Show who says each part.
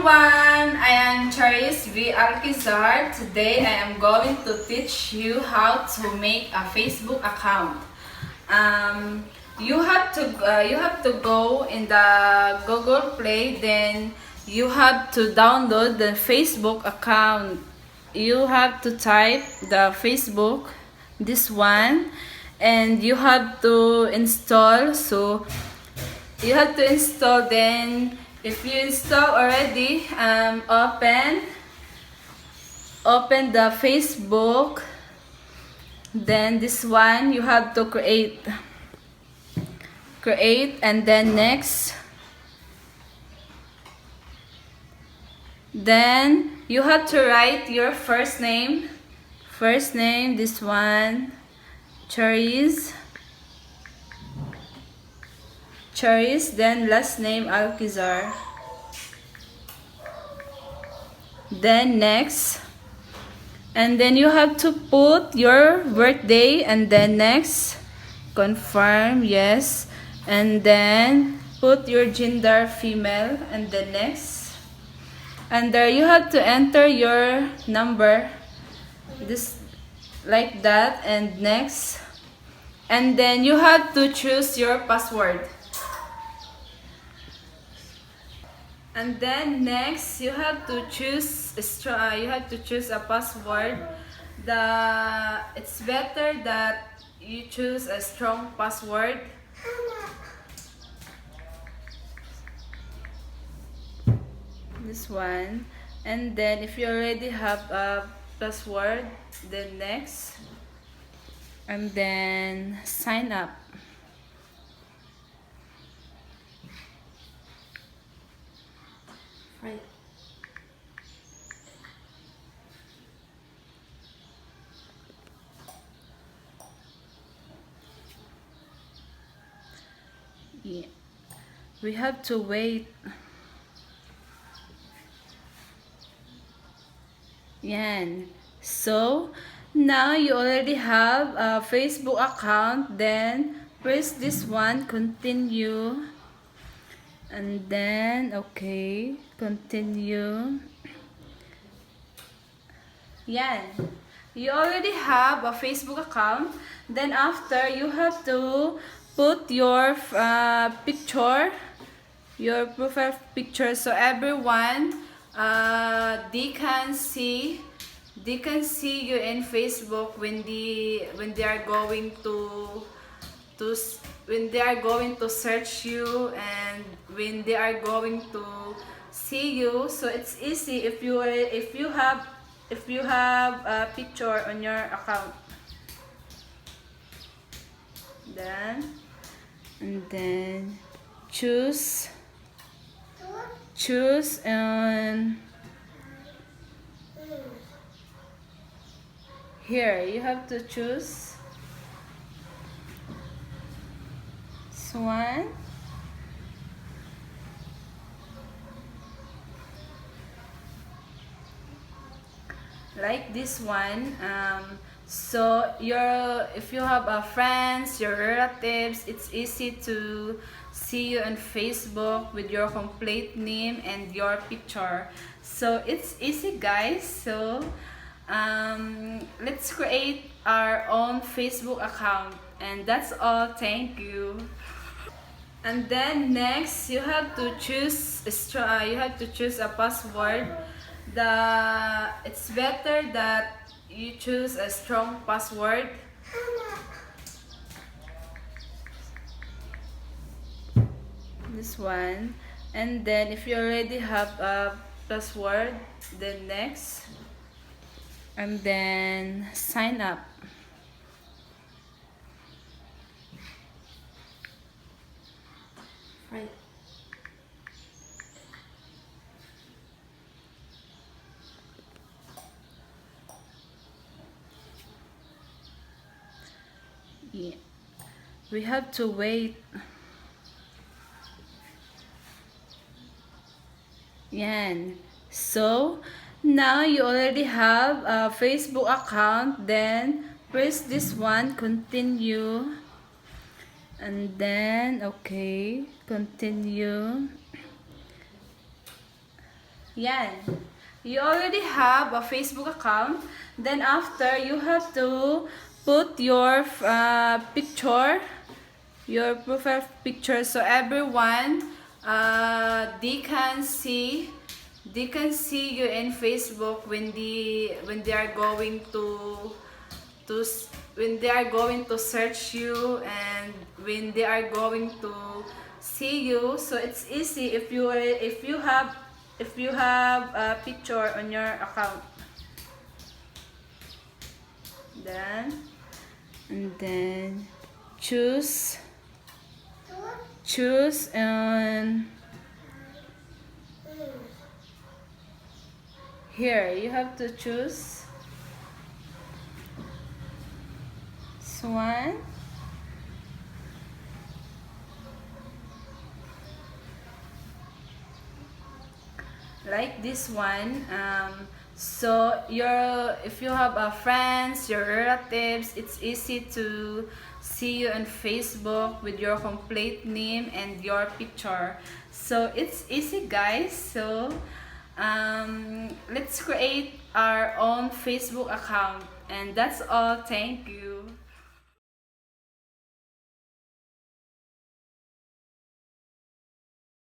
Speaker 1: everyone, I am Charis V. Alquizar. Today I am going to teach you how to make a Facebook account. You have to go in the Google Play, then you have to download the Facebook account. You have to type the Facebook, this one, and you have to install. So you have to install. Then if you install already, open the Facebook. Then this one you have to create, and then next. Then you have to write your first name, this one, Charis, then last name Alquizar. Then next, and then you have to put your birthday, and then next, confirm, yes, and then put your gender, female, and then next, and there you have to enter your number, this, like that, and next, and then you have to choose your password. And then next, you have to choose a password. It's better that you choose a strong password. This one. And then if you already have a password, then next. And then sign up. Right. Yeah. We have to wait. Yan. So, now you already have a Facebook account. Then, press this one, continue. And then, okay, continue. Yan. You already have a Facebook account. Then after, you have to put your picture, your profile picture, so everyone they can see you in Facebook when they are going to when they are going to search you, and when they are going to see you. So it's easy if you have a picture on your account. Then and then choose and here you have to choose this one. Like this one. So if you have friends, your relatives, it's easy to see you on Facebook with your complete name and your picture. So it's easy, guys. So let's create our own Facebook account, and that's all. Thank you. And then next, you have to choose a password. It's better that you choose a strong password. This one. And then if you already have a password, then next, and then sign up. Right. Yeah. We have to wait. Yan. So, now you already have a Facebook account. Then, press this one, continue. And then, okay, continue. Yan. You already have a Facebook account. Then after, you have to put your picture, your profile picture, so everyone they can see you in Facebook when they are going when they are going to search you and when they are going to see you. So it's easy if you have a picture on your account. Then and then choose and here you have to choose this one. Like this one. So if you have friends, your relatives, it's easy to see you on Facebook with your complete name and your picture. So it's easy, guys. So let's create our own Facebook account, and that's all. Thank you.